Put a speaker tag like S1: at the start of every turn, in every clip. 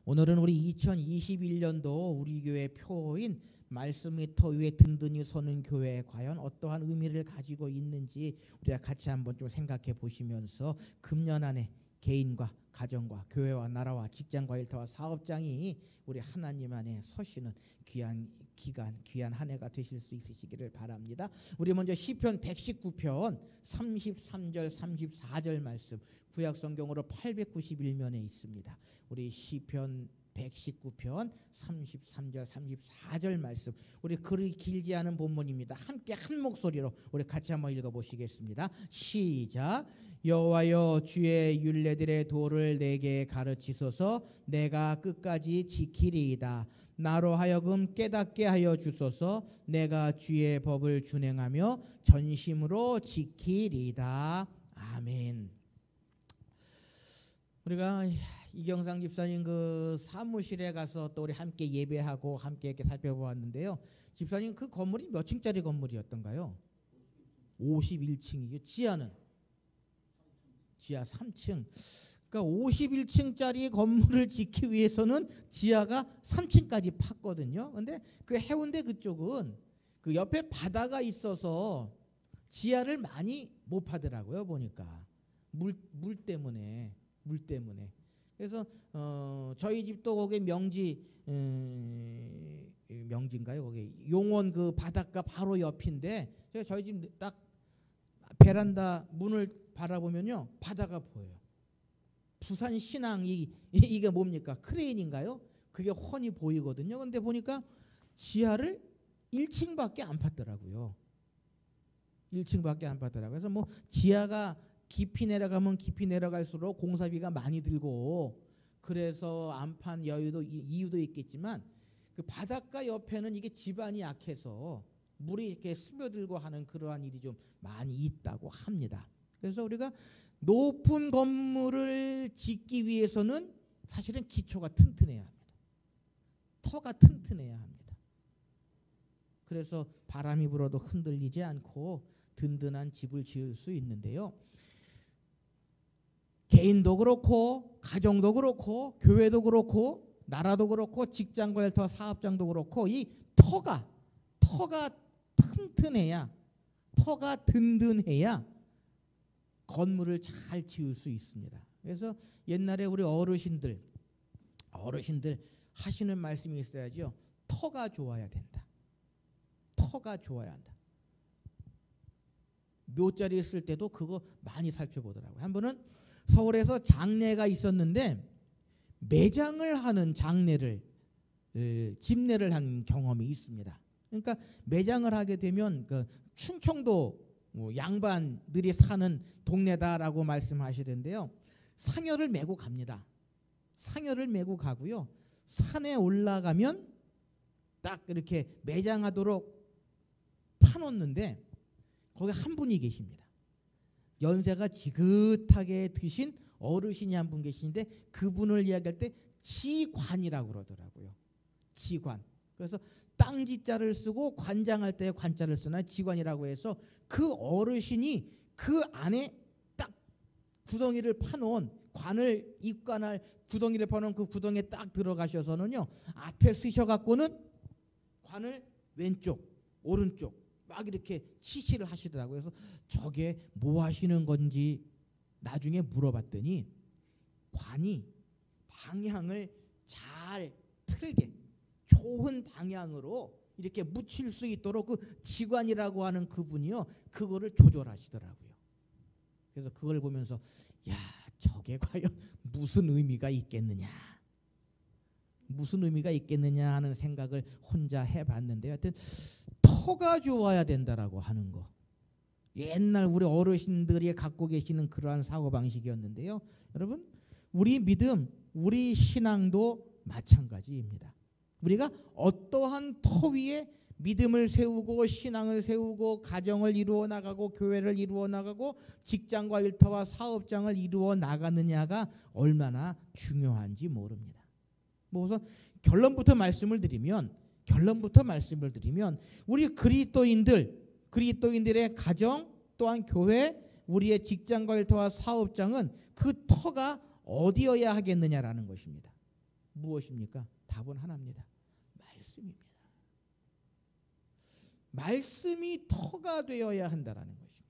S1: 오늘은 우리 2021년도 우리 교회 표어인 말씀의 터 위에 든든히 서는 교회에 과연 어떠한 의미를 가지고 있는지 우리가 같이 한번 좀 생각해 보시면서 금년 안에 개인과 가정과 교회와 나라와 직장과 일터와 사업장이 우리 하나님 안에 서시는 귀한 기간, 귀한 한 해가 되실 수 있으시기를 바랍니다. 우리 먼저 시편 119편 33절 34절 말씀, 구약 성경으로 891면에 있습니다. 우리 시편 119편 33절 34절 말씀, 우리 글이 길지 않은 본문입니다. 함께 한 목소리로 우리 같이 한번 읽어보시겠습니다. 시작. 여호와여, 주의 율례들의 도를 내게 가르치소서. 내가 끝까지 지키리이다. 나로 하여금 깨닫게 하여 주소서. 내가 주의 법을 준행하며 전심으로 지키리이다. 아멘. 우리가 이경상 집사님 그 사무실에 가서 또 우리 함께 예배하고 함께 이렇게 살펴보았는데요. 집사님 그 건물이 몇 층짜리 건물이었던가요? 51층이요. 지하는? 지하 3층. 그러니까 51층짜리 건물을 짓기 위해서는 지하가 3층까지 팠거든요. 근데 그 해운대 그쪽은 그 옆에 바다가 있어서 지하를 많이 못 파더라고요. 보니까 물 때문에. 그래서 저희 집도 거기 명지인가요? 거기 용원 그 바닷가 바로 옆인데 제가 저희 집 딱 베란다 문을 바라보면요 바다가 보여요. 부산 신항이 이게 뭡니까? 크레인인가요? 그게 훤히 보이거든요. 근데 보니까 지하를 1층밖에 안 팠더라고요. 1층밖에 안 팠더라고요. 그래서 뭐 지하가 깊이 내려가면 깊이 내려갈수록 공사비가 많이 들고 그래서 안 판 이유도 있겠지만 그 바닷가 옆에는 이게 지반이 약해서 물이 이렇게 스며들고 하는 그러한 일이 좀 많이 있다고 합니다. 그래서 우리가 높은 건물을 짓기 위해서는 사실은 기초가 튼튼해야 합니다. 터가 튼튼해야 합니다. 그래서 바람이 불어도 흔들리지 않고 든든한 집을 지을 수 있는데요. 개인도 그렇고 가정도 그렇고 교회도 그렇고 나라도 그렇고 직장과 일터 사업장도 그렇고 이 터가 튼튼해야, 터가 든든해야 건물을 잘 지을 수 있습니다. 그래서 옛날에 우리 어르신들 하시는 말씀이 있어야죠. 터가 좋아야 된다. 터가 좋아야 한다. 묘자리 있을 때도 그거 많이 살펴보더라고요. 한 번은 서울에서 장례가 있었는데 매장을 하는 집례를 한 경험이 있습니다. 그러니까 매장을 하게 되면 그 충청도 양반들이 사는 동네다라고 말씀하시던데요. 상여를 메고 갑니다. 상여를 메고 가고요. 산에 올라가면 딱 이렇게 매장하도록 파놓는데 거기 한 분이 계십니다. 연세가 지긋하게 드신 어르신이 한 분 계시는데 그분을 이야기할 때 지관이라고 그러더라고요. 지관. 그래서 땅지자를 쓰고 관장할 때 관자를 쓰나 지관이라고 해서 그 어르신이 그 안에 딱 구덩이를 파놓은 관을 입관할 구덩이를 파놓은 그 구덩이에 딱 들어가셔서는요 앞에 쓰셔갖고는 관을 왼쪽 오른쪽 막 이렇게 치시를 하시더라고요. 그래서 저게 뭐 하시는 건지 나중에 물어봤더니 관이 방향을 잘 틀게 좋은 방향으로 이렇게 묻힐 수 있도록 그 지관이라고 하는 그분이요 그거를 조절하시더라고요. 그래서 그걸 보면서 야 저게 과연 무슨 의미가 있겠느냐 하는 생각을 혼자 해봤는데 하여튼 터가 좋아야 된다라고 하는 거 옛날 우리 어르신들이 갖고 계시는 그러한 사고방식이었는데요. 여러분 우리 믿음 우리 신앙도 마찬가지입니다. 우리가 어떠한 터 위에 믿음을 세우고 신앙을 세우고 가정을 이루어 나가고 교회를 이루어 나가고 직장과 일터와 사업장을 이루어 나가느냐가 얼마나 중요한지 모릅니다. 뭐 우선 결론부터 말씀을 드리면 우리 그리스도인들의 가정 또한 교회 우리의 직장과 일터와 사업장은 그 터가 어디여야 하겠느냐라는 것입니다. 무엇입니까? 답은 하나입니다. 말씀입니다. 말씀이 터가 되어야 한다라는 것입니다.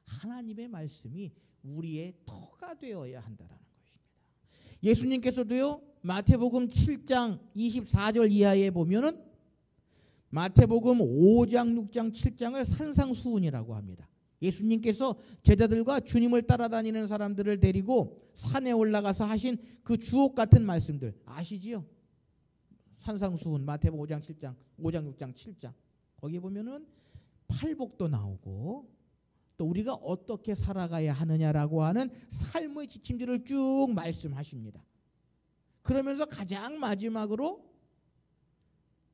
S1: 하나님의 말씀이 우리의 터가 되어야 한다라는 것입니다. 예수님께서도요, 마태복음 7장 24절 이하에 보면은 마태복음 5장, 6장, 7장을 산상수훈이라고 합니다. 예수님께서 제자들과 주님을 따라다니는 사람들을 데리고 산에 올라가서 하신 그 주옥 같은 말씀들 아시지요? 산상수훈 마태복음 5장, 7장, 5장, 6장, 7장 거기 보면은 팔복도 나오고 또 우리가 어떻게 살아가야 하느냐라고 하는 삶의 지침들을 쭉 말씀하십니다. 그러면서 가장 마지막으로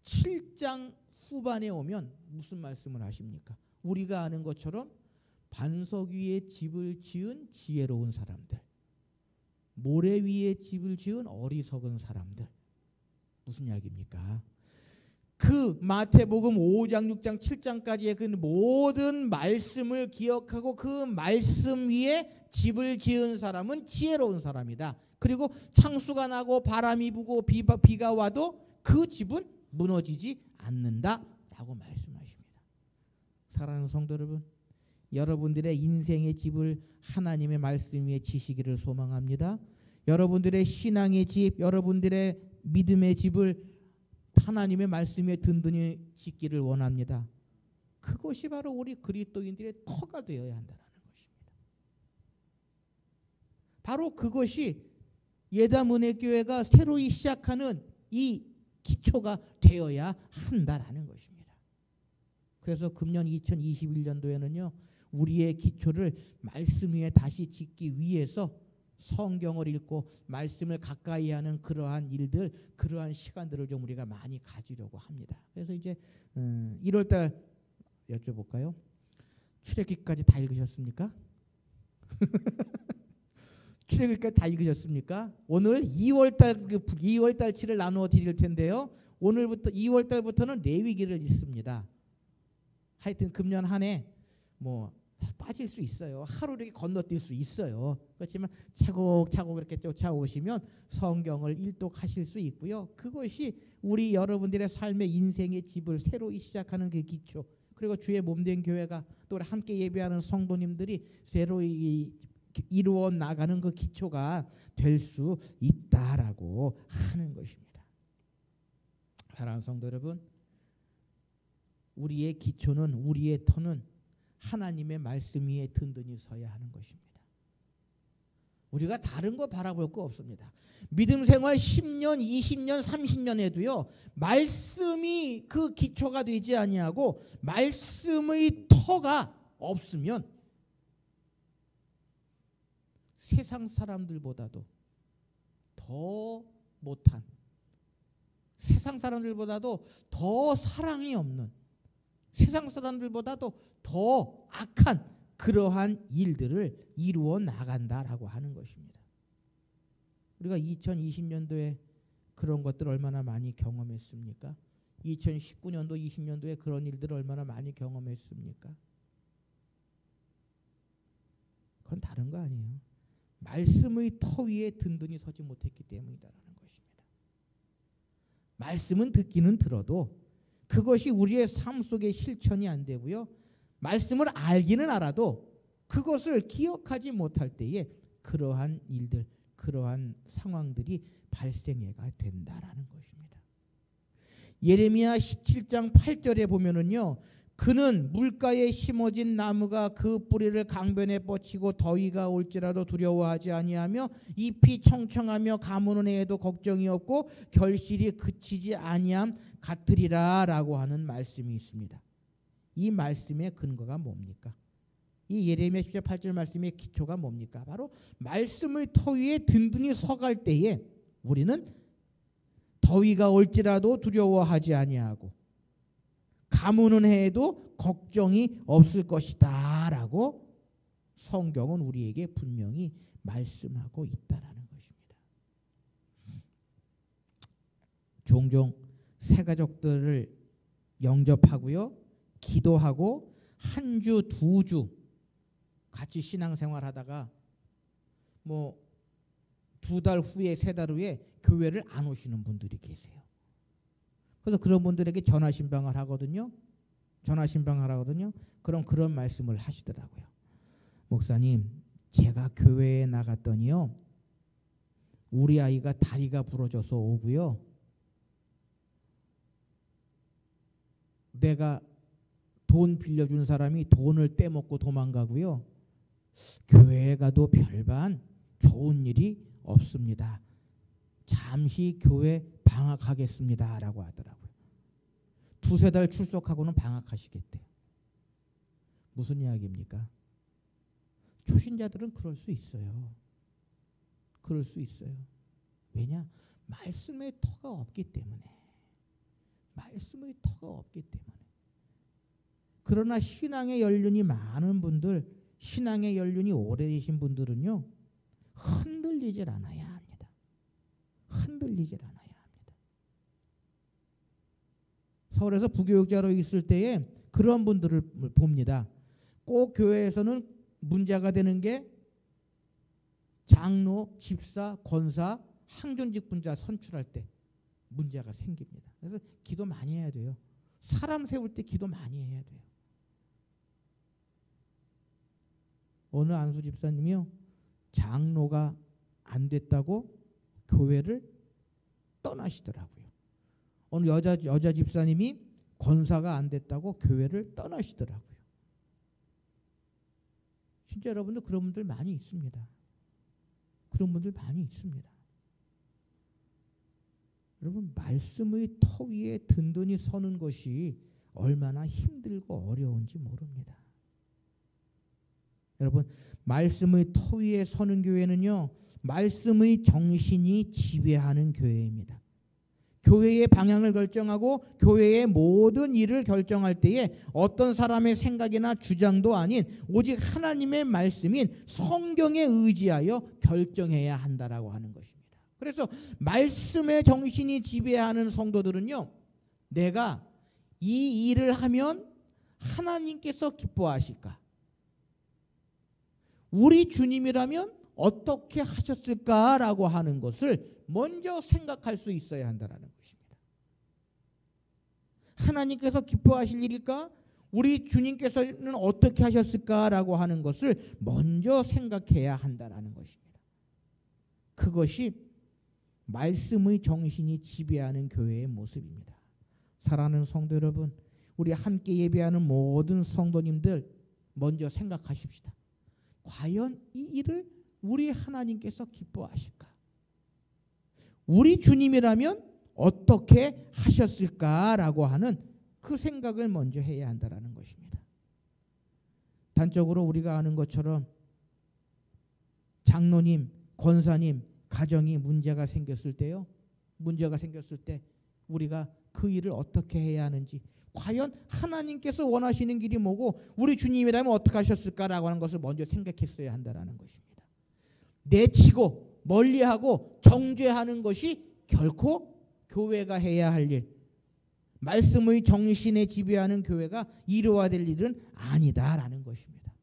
S1: 7장 후반에 오면 무슨 말씀을 하십니까? 우리가 아는 것처럼 반석 위에 집을 지은 지혜로운 사람들, 모래 위에 집을 지은 어리석은 사람들. 무슨 이야기입니까? 그 마태복음 5장, 6장, 7장까지의 그 모든 말씀을 기억하고 그 말씀 위에 집을 지은 사람은 지혜로운 사람이다. 그리고 창수가 나고 바람이 부고 비가 와도 그 집은 무너지지 않는다라고 말씀하십니다. 사랑하는 성도 여러분, 여러분들의 인생의 집을 하나님의 말씀 위에 지시기를 소망합니다. 여러분들의 신앙의 집, 여러분들의 믿음의 집을 하나님의 말씀에 든든히 짓기를 원합니다. 그것이 바로 우리 그리스도인들의 터가 되어야 한다는 것입니다. 바로 그것이 예담은혜교회가 새로이 시작하는 이 기초가 되어야 한다라는 것입니다. 그래서 금년 2021년도에는요, 우리의 기초를 말씀 위에 다시 짓기 위해서 성경을 읽고 말씀을 가까이 하는 그러한 일들, 그러한 시간들을 좀 우리가 많이 가지려고 합니다. 그래서 이제 1월달 여쭤볼까요? 출애굽기까지 다 읽으셨습니까? 출애굽기까지 다 읽으셨습니까? 오늘 2월달치를 나누어 드릴 텐데요. 오늘부터 2월달부터는 레위기를 읽습니다. 하여튼 금년 한 해 뭐 빠질 수 있어요. 하루 이렇게 건너뛸 수 있어요. 그렇지만 차곡차곡 이렇게 쫓아오시면 성경을 일독하실 수 있고요. 그것이 우리 여러분들의 삶의 인생의 집을 새로 시작하는 그 기초, 그리고 주의 몸된 교회가 또 함께 예배하는 성도님들이 새로 이루어 나가는 그 기초가 될 수 있다라고 하는 것입니다. 사랑하는 성도 여러분, 우리의 기초는, 우리의 터는 하나님의 말씀 위에 든든히 서야 하는 것입니다. 우리가 다른 거 바라볼 거 없습니다. 믿음 생활 10년, 20년, 30년 해도요, 말씀이 그 기초가 되지 아니하고 말씀의 터가 없으면 세상 사람들보다도 더 못한, 세상 사람들보다도 더 사랑이 없는, 세상 사람들보다도 더 악한 그러한 일들을 이루어 나간다라고 하는 것입니다. 우리가 2020년도에 그런 것들 얼마나 많이 경험했습니까? 2019년도, 20년도에 그런 일들을 얼마나 많이 경험했습니까? 그건 다른 거 아니에요. 말씀의 터 위에 든든히 서지 못했기 때문이다라는 것입니다. 말씀은 듣기는 들어도 그것이 우리의 삶 속에 실천이 안 되고요. 말씀을 알기는 알아도 그것을 기억하지 못할 때에 그러한 일들, 그러한 상황들이 발생해가 된다라는 것입니다. 예레미야 17장 8절에 보면은요, 그는 물가에 심어진 나무가 그 뿌리를 강변에 뻗치고 더위가 올지라도 두려워하지 아니하며 잎이 청청하며 가무는 해에도 걱정이 없고 결실이 그치지 아니함 같으리라라고 하는 말씀이 있습니다. 이 말씀의 근거가 뭡니까? 이 예레미야 10장 8절 말씀의 기초가 뭡니까? 바로 말씀의 터 위에 든든히 서갈 때에 우리는 더위가 올지라도 두려워하지 아니하고 가무는 해에도 걱정이 없을 것이다 라고 성경은 우리에게 분명히 말씀하고 있다라는 것입니다. 종종 새가족들을 영접하고요, 기도하고 한 주, 두 주 같이 신앙생활하다가 뭐 2달 후에 3달 후에 교회를 안 오시는 분들이 계세요. 그래서 그런 분들에게 전화 신방을 하거든요. 그럼 그런 말씀을 하시더라고요. 목사님, 제가 교회에 나갔더니요, 우리 아이가 다리가 부러져서 오고요, 내가 돈 빌려준 사람이 돈을 떼먹고 도망가고요, 교회에 가도 별반 좋은 일이 없습니다. 잠시 교회 방학하겠습니다 라고 하더라고요. 2-3달 출석하고는 방학하시겠대요. 무슨 이야기입니까? 초신자들은 그럴 수 있어요. 왜냐? 말씀의 터가 없기 때문에. 그러나 신앙의 연륜이 많은 분들, 신앙의 연륜이 오래되신 분들은요, 흔들리질 않아야 합니다. 서울에서 부교육자로 있을 때에 그런 분들을 봅니다. 꼭 교회에서는 문제가 되는 게 장로, 집사, 권사, 항존직분자 선출할 때 문제가 생깁니다. 그래서 기도 많이 해야 돼요. 사람 세울 때 기도 많이 해야 돼요. 어느 안수 집사님이요, 장로가 안 됐다고 교회를 떠나시더라고요. 어느 여자 집사님이 권사가 안 됐다고 교회를 떠나시더라고요. 진짜 여러분들 그런 분들 많이 있습니다. 여러분, 말씀의 터 위에 든든히 서는 것이 얼마나 힘들고 어려운지 모릅니다. 여러분, 말씀의 터 위에 서는 교회는요, 말씀의 정신이 지배하는 교회입니다. 교회의 방향을 결정하고 교회의 모든 일을 결정할 때에 어떤 사람의 생각이나 주장도 아닌 오직 하나님의 말씀인 성경에 의지하여 결정해야 한다라고 하는 것입니다. 그래서 말씀의 정신이 지배하는 성도들은요, 내가 이 일을 하면 하나님께서 기뻐하실까? 우리 주님이라면 어떻게 하셨을까라고 하는 것을 먼저 생각할 수 있어야 한다는 것입니다. 하나님께서 기뻐하실 일일까? 우리 주님께서는 어떻게 하셨을까라고 하는 것을 먼저 생각해야 한다는 것입니다. 그것이 말씀의 정신이 지배하는 교회의 모습입니다. 사랑하는 성도 여러분, 우리 함께 예배하는 모든 성도님들 먼저 생각하십시다. 과연 이 일을 우리 하나님께서 기뻐하실까? 우리 주님이라면 어떻게 하셨을까라고 하는 그 생각을 먼저 해야 한다는 것입니다. 단적으로 우리가 아는 것처럼 장로님, 권사님 가정이 문제가 생겼을 때 우리가 그 일을 어떻게 해야 하는지, 과연 하나님께서 원하시는 길이 뭐고 우리 주님이라면 어떻게 하셨을까라고 하는 것을 먼저 생각했어야 한다는 것입니다. 내치고 멀리하고 정죄하는 것이 결코 교회가 해야 할 일, 말씀의 정신에 지배하는 교회가 이루어야 될 일은 아니다라는 것입니다.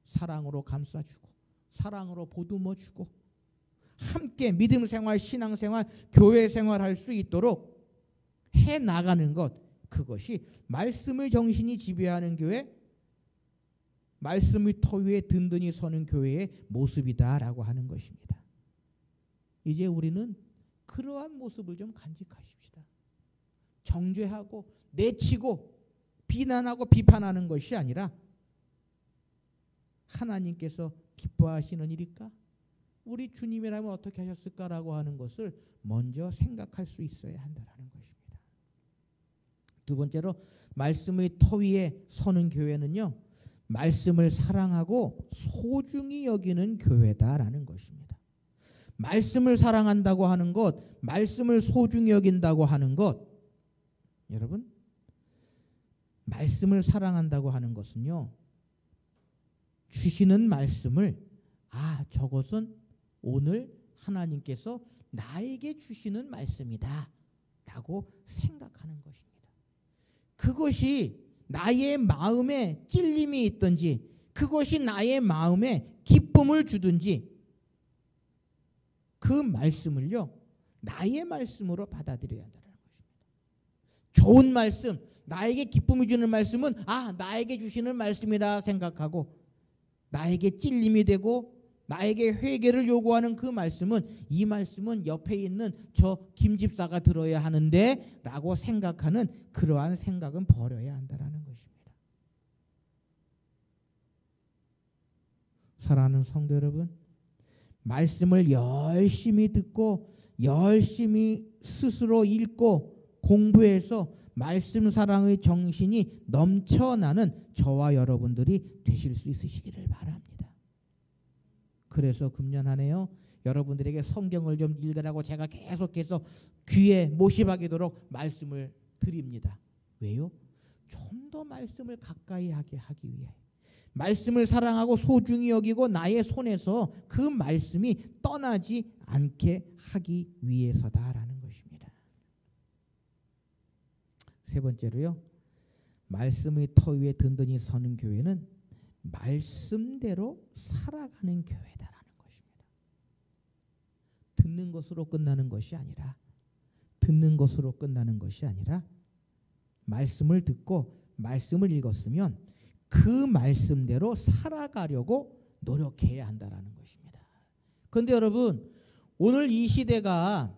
S1: 사랑으로 감싸주고 사랑으로 보듬어주고 함께 믿음 생활, 신앙 생활, 교회 생활할 수 있도록 해나가는 것, 그것이 말씀의 정신이 지배하는 교회, 말씀의 터 위에 든든히 서는 교회의 모습이다라고 하는 것입니다. 이제 우리는 그러한 모습을 좀 간직하십시다. 정죄하고 내치고 비난하고 비판하는 것이 아니라 하나님께서 기뻐하시는 일일까? 우리 주님이라면 어떻게 하셨을까라고 하는 것을 먼저 생각할 수 있어야 한다는 것입니다. 두 번째로, 말씀의 터 위에 서는 교회는요, 말씀을 사랑하고 소중히 여기는 교회다라는 것입니다. 말씀을 사랑한다고 하는 것, 말씀을 소중히 여긴다고 하는 것, 여러분, 말씀을 사랑한다고 하는 것은요, 주시는 말씀을 저것은 오늘 하나님께서 나에게 주시는 말씀이다 라고 생각하는 것입니다. 그것이 나의 마음에 찔림이 있든지, 그것이 나의 마음에 기쁨을 주든지, 그 말씀을요 나의 말씀으로 받아들여야 한다는 것입니다. 좋은 말씀, 나에게 기쁨을 주는 말씀은 나에게 주시는 말씀이다 생각하고, 나에게 찔림이 되고 나에게 회개를 요구하는 그 말씀은, 이 말씀은 옆에 있는 저 김집사가 들어야 하는데 라고 생각하는 그러한 생각은 버려야 한다는 것입니다. 사랑하는 성도 여러분, 말씀을 열심히 듣고 열심히 스스로 읽고 공부해서 말씀 사랑의 정신이 넘쳐나는 저와 여러분들이 되실 수 있으시기를 바랍니다. 그래서 금년 한 해요 여러분들에게 성경을 좀 읽으라고 제가 계속해서 귀에 못이 박이도록 말씀을 드립니다. 왜요? 좀 더 말씀을 가까이 하게 하기 위해, 말씀을 사랑하고 소중히 여기고 나의 손에서 그 말씀이 떠나지 않게 하기 위해서다라는 것입니다. 세 번째로요, 말씀의 터 위에 든든히 서는 교회는 말씀대로 살아가는 교회다라는 것입니다. 듣는 것으로 끝나는 것이 아니라, 말씀을 듣고 말씀을 읽었으면 그 말씀대로 살아가려고 노력해야 한다라는 것입니다. 그런데 여러분, 오늘 이 시대가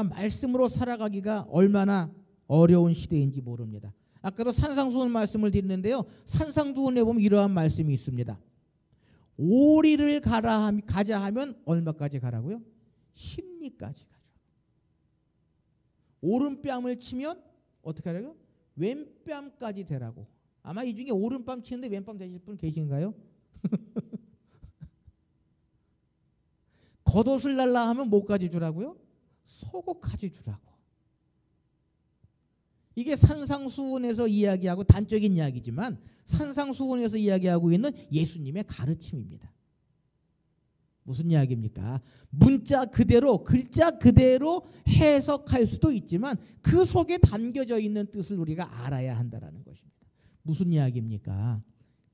S1: 말씀으로 살아가기가 얼마나 어려운 시대인지 모릅니다. 아까도 산상수훈 말씀을 드렸는데요, 산상수훈에 보면 이러한 말씀이 있습니다. 오리를 가자 하면 얼마까지 가라고요? 십리까지 가죠. 오른뺨을 치면 어떻게 하라고요? 왼뺨까지 되라고. 아마 이 중에 오른뺨 치는데 왼뺨 되실 분 계신가요? 겉옷을 달라 하면 뭐까지 주라고요? 속옷까지 주라고. 이게 산상수훈에서 이야기하고, 단적인 이야기지만 산상수훈에서 이야기하고 있는 예수님의 가르침입니다. 무슨 이야기입니까? 문자 그대로, 글자 그대로 해석할 수도 있지만 그 속에 담겨져 있는 뜻을 우리가 알아야 한다는 것입니다. 무슨 이야기입니까?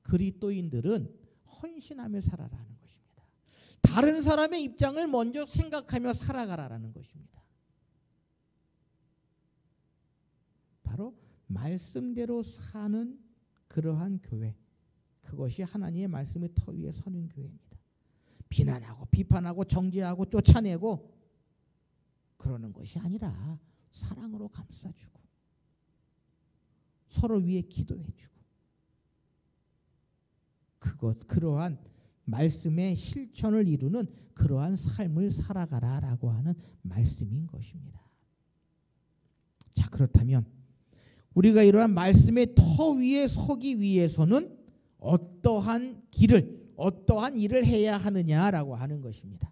S1: 그리스도인들은 헌신하며 살아라는 것입니다. 다른 사람의 입장을 먼저 생각하며 살아가라는 것입니다. 바로 말씀대로 사는 그러한 교회, 그것이 하나님의 말씀의 터 위에 서는 교회입니다. 비난하고 비판하고 정죄하고 쫓아내고 그러는 것이 아니라 사랑으로 감싸주고 서로 위해 기도해주고, 그러한 말씀의 실천을 이루는 그러한 삶을 살아가라라고 하는 말씀인 것입니다. 자, 그렇다면 우리가 이러한 말씀의 터 위에 서기 위해서는 어떠한 일을 해야 하느냐라고 하는 것입니다.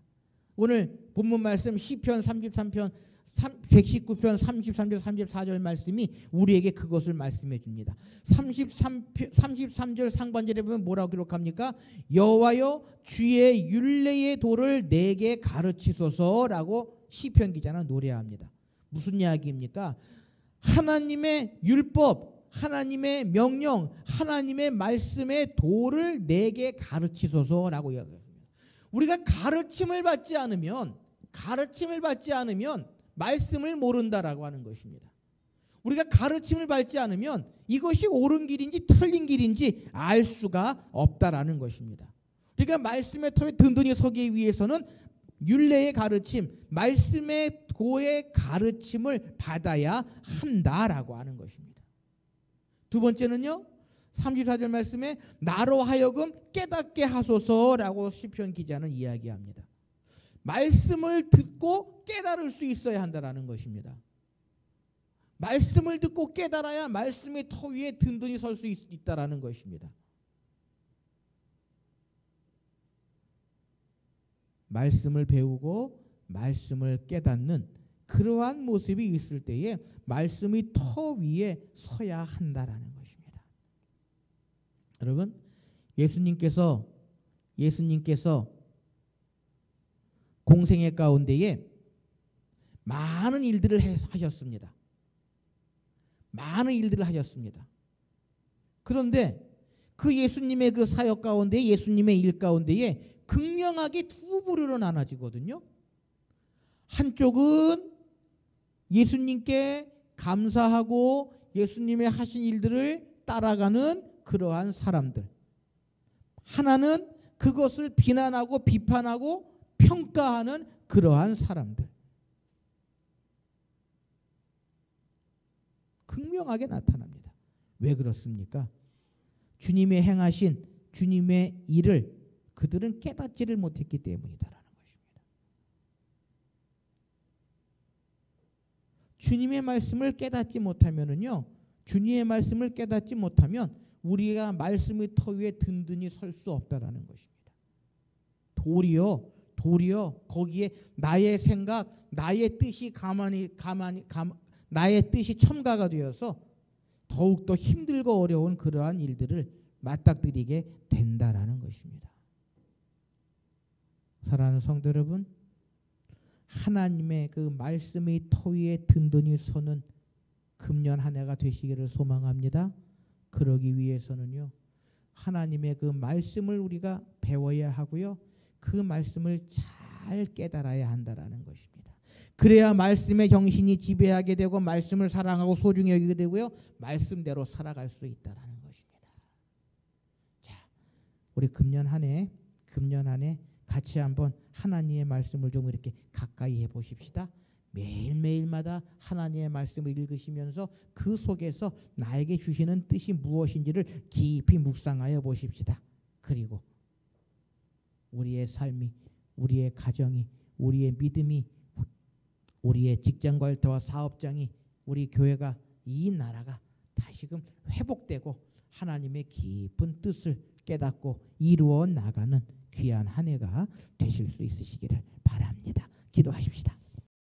S1: 오늘 본문 말씀 시편 33편 119편 33절 34절 말씀이 우리에게 그것을 말씀해 줍니다. 33절 상반절에 보면 뭐라고 기록합니까? 여호와여 주의 율례의 도를 내게 가르치소서라고 시편 기자는 노래합니다. 무슨 이야기입니까? 하나님의 율법, 하나님의 명령, 하나님의 말씀의 도를 내게 가르치소서라고 이야기합니다. 우리가 가르침을 받지 않으면 말씀을 모른다라고 하는 것입니다. 우리가 가르침을 받지 않으면 이것이 옳은 길인지 틀린 길인지 알 수가 없다라는 것입니다. 우리가 말씀의 터에 든든히 서기 위해서는 율례의 가르침, 말씀의 도의 가르침을 받아야 한다라고 하는 것입니다. 두 번째는요, 34절 말씀에 나로 하여금 깨닫게 하소서라고 시편 기자는 이야기합니다. 말씀을 듣고 깨달을 수 있어야 한다라는 것입니다. 말씀을 듣고 깨달아야 말씀의 터 위에 든든히 설 수 있다라는 것입니다. 말씀을 배우고 말씀을 깨닫는 그러한 모습이 있을 때에 말씀의 터 위에 서야 한다라는 것입니다. 여러분, 예수님께서 공생애 가운데에 많은 일들을 하셨습니다. 그런데 그 예수님의 그 사역 가운데, 예수님의 일 가운데에 극명하게 두 부류로 나눠지거든요. 한쪽은 예수님께 감사하고 예수님의 하신 일들을 따라가는 그러한 사람들. 하나는 그것을 비난하고 비판하고 평가하는 그러한 사람들. 극명하게 나타납니다. 왜 그렇습니까? 주님의 행하신 주님의 일을 그들은 깨닫지를 못했기 때문이다라는 것입니다. 주님의 말씀을 깨닫지 못하면은요, 주님의 말씀을 깨닫지 못하면 우리가 말씀의 터 위에 든든히 설 수 없다라는 것입니다. 도리어 거기에 나의 생각, 나의 뜻이 나의 뜻이 첨가가 되어서 더욱더 힘들고 어려운 그러한 일들을 맞닥뜨리게 된다라는 것입니다. 사랑하는 성도 여러분, 하나님의 그 말씀의 터 위에 든든히 서는 금년 한 해가 되시기를 소망합니다. 그러기 위해서는요, 하나님의 그 말씀을 우리가 배워야 하고요, 그 말씀을 잘 깨달아야 한다라는 것입니다. 그래야 말씀의 정신이 지배하게 되고 말씀을 사랑하고 소중히 여기게 되고요, 말씀대로 살아갈 수 있다라는 것입니다. 자, 우리 금년 한 해 같이 한번 하나님의 말씀을 좀 이렇게 가까이 해보십시다. 매일매일마다 하나님의 말씀을 읽으시면서 그 속에서 나에게 주시는 뜻이 무엇인지를 깊이 묵상하여 보십시다. 그리고 우리의 삶이, 우리의 가정이, 우리의 믿음이, 우리의 직장과 일터와 사업장이, 우리 교회가, 이 나라가 다시금 회복되고 하나님의 깊은 뜻을 깨닫고 이루어 나가는 귀한 한 해가 되실 수 있으시기를 바랍니다. 기도하십시다.